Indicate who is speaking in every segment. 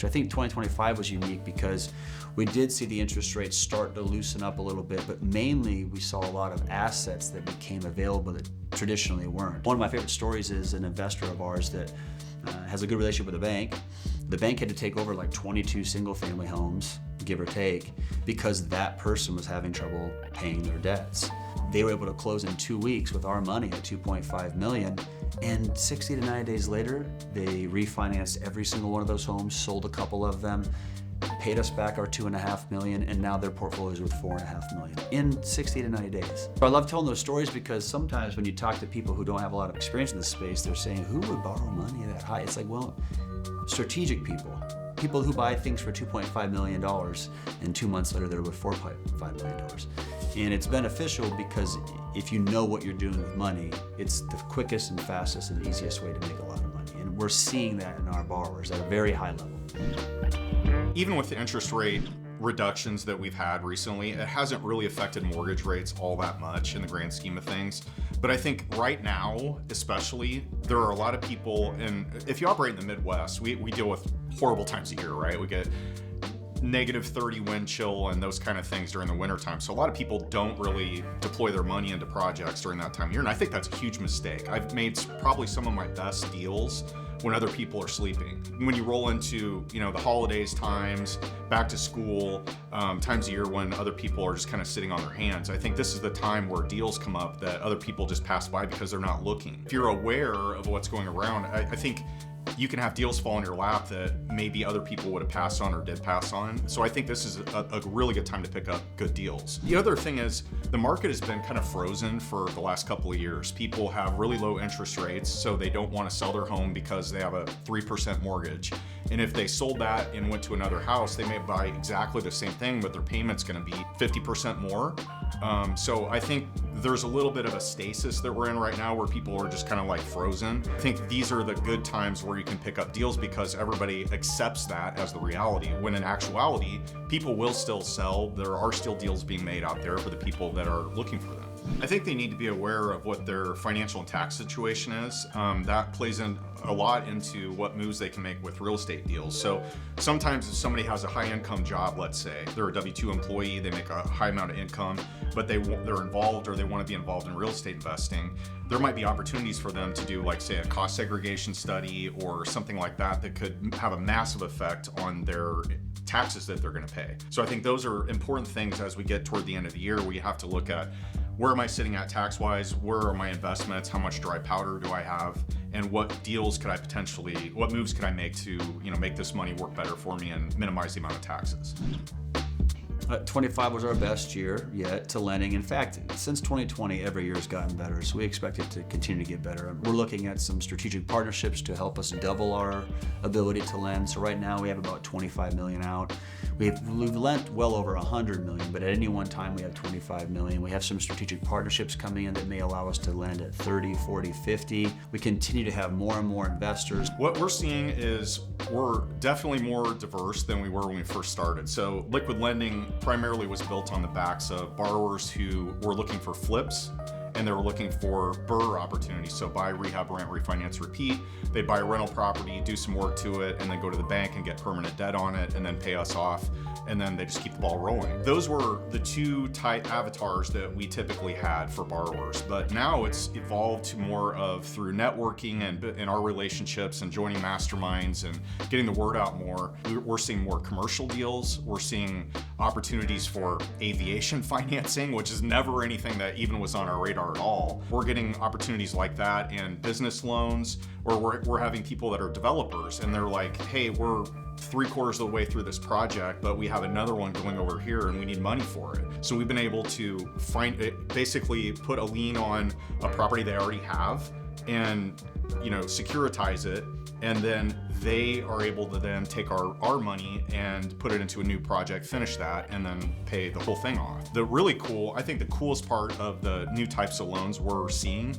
Speaker 1: I think 2025 was unique because we did see the interest rates start to loosen up a little bit, but mainly we saw a lot of assets that became available that traditionally weren't. One of my favorite stories is an investor of ours that has a good relationship with a bank. The bank had to take over like 22 single-family homes, give or take, because that person was having trouble paying their debts. They were able to close in 2 weeks with our money at $2.5 million, and 60 to 90 days later, they refinanced every single one of those homes, sold a couple of them, paid us back our $2.5 million, and now their portfolio is worth $4.5 million in 60 to 90 days. So I love telling those stories because sometimes when you talk to people who don't have a lot of experience in this space, they're saying, who would borrow money that high? It's like, well, strategic people who buy things for $2.5 million, and 2 months later they're worth $4.5 million. And it's beneficial because if you know what you're doing with money, it's the quickest and fastest and easiest way to make a lot of money. And we're seeing that in our borrowers at a very high level.
Speaker 2: Even with the interest rate reductions that we've had recently, it hasn't really affected mortgage rates all that much in the grand scheme of things. But I think right now, especially, there are a lot of people, and if you operate in the Midwest, we deal with horrible times of year, right? We get -30 wind chill and those kind of things during the winter time. So a lot of people don't really deploy their money into projects during that time of year. And I think that's a huge mistake. I've made probably some of my best deals when other people are sleeping. When you roll into, the holidays times, back to school, times of year when other people are just kind of sitting on their hands, I think this is the time where deals come up that other people just pass by because they're not looking. If you're aware of what's going around, I think you can have deals fall in your lap that maybe other people would have passed on or did pass on. So I think this is a really good time to pick up good deals. The other thing is the market has been kind of frozen for the last couple of years. People have really low interest rates, so they don't want to sell their home because they have a 3% mortgage. And if they sold that and went to another house, they may buy exactly the same thing, but their payment's going to be 50% more. So I think there's a little bit of a stasis that we're in right now where people are just kind of like frozen. I think these are the good times where you can pick up deals because everybody accepts that as the reality, when in actuality, people will still sell. There are still deals being made out there for the people that are looking for them. I think they need to be aware of what their financial and tax situation is. That plays in a lot into what moves they can make with real estate deals. So sometimes if somebody has a high income job, let's say, they're a W-2 employee, they make a high amount of income, but they're involved or they want to be involved in real estate investing, there might be opportunities for them to do, like, say, a cost segregation study or something like that that could have a massive effect on their taxes that they're going to pay. So I think those are important things as we get toward the end of the year. We have to look at, where am I sitting at tax-wise? Where are my investments? How much dry powder do I have? And what deals could I what moves could I make to, make this money work better for me and minimize the amount of taxes?
Speaker 1: 25 was our best year yet to lending. In fact, since 2020, every year has gotten better, so we expect it to continue to get better. We're looking at some strategic partnerships to help us double our ability to lend. So right now we have about 25 million out. We've lent well over 100 million, but at any one time we have 25 million. We have some strategic partnerships coming in that may allow us to lend at 30, 40, 50. We continue to have more and more investors.
Speaker 2: What we're seeing is we're definitely more diverse than we were when we first started. So liquid lending primarily was built on the backs of borrowers who were looking for flips, and they were looking for BRRRR opportunities. So buy, rehab, rent, refinance, repeat. They buy a rental property, do some work to it, and then go to the bank and get permanent debt on it, and then pay us off, and then they just keep the ball rolling. Those were the two type avatars that we typically had for borrowers. But now it's evolved to more of through networking and our relationships and joining masterminds and getting the word out more. We're seeing more commercial deals. We're seeing opportunities for aviation financing, which is never anything that even was on our radar at all. We're getting opportunities like that and business loans, or we're having people that are developers and they're like, hey, we're 3/4 of the way through this project, but we have another one going over here and we need money for it. So we've been able to find it, basically put a lien on a property they already have and, securitize it. And then they are able to then take our money and put it into a new project, finish that, and then pay the whole thing off. I think the coolest part of the new types of loans we're seeing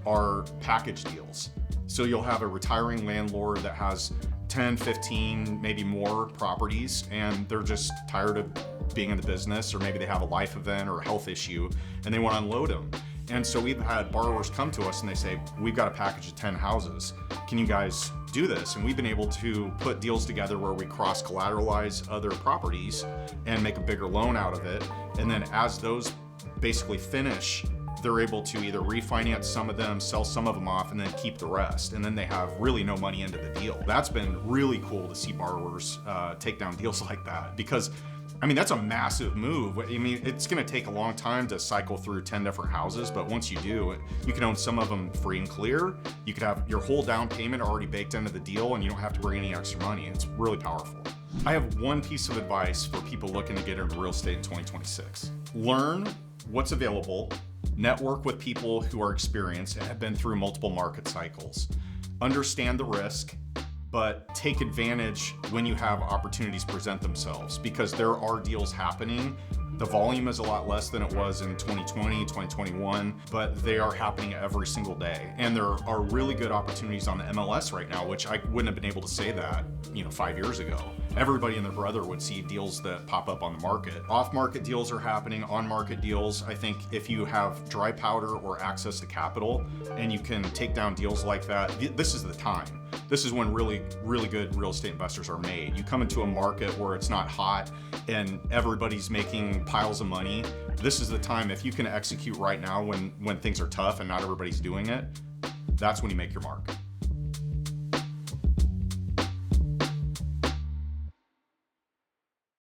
Speaker 2: are package deals. So you'll have a retiring landlord that has 10, 15, maybe more properties, and they're just tired of being in the business, or maybe they have a life event or a health issue and they want to unload them. And so we've had borrowers come to us and they say, we've got a package of 10 houses. Can you guys do this, and we've been able to put deals together where we cross-collateralize other properties and make a bigger loan out of it. And then as those basically finish, they're able to either refinance some of them, sell some of them off, and then keep the rest. And then they have really no money into the deal. That's been really cool to see borrowers take down deals like that, because I mean, that's a massive move. I mean, it's going to take a long time to cycle through 10 different houses, but once you do, you can own some of them free and clear. You could have your whole down payment already baked into the deal, and you don't have to bring any extra money. It's really powerful. I have one piece of advice for people looking to get into real estate in 2026. Learn what's available, network with people who are experienced and have been through multiple market cycles. Understand the risk, but take advantage when you have opportunities present themselves, because there are deals happening. The volume is a lot less than it was in 2020, 2021, but they are happening every single day. And there are really good opportunities on the MLS right now, which I wouldn't have been able to say that, 5 years ago. Everybody and their brother would see deals that pop up on the market. Off-market deals are happening, on-market deals. I think if you have dry powder or access to capital and you can take down deals like that, this is the time. This is when really, really good real estate investors are made. You come into a market where it's not hot and everybody's making piles of money. This is the time, if you can execute right now when things are tough and not everybody's doing it, that's when you make your mark.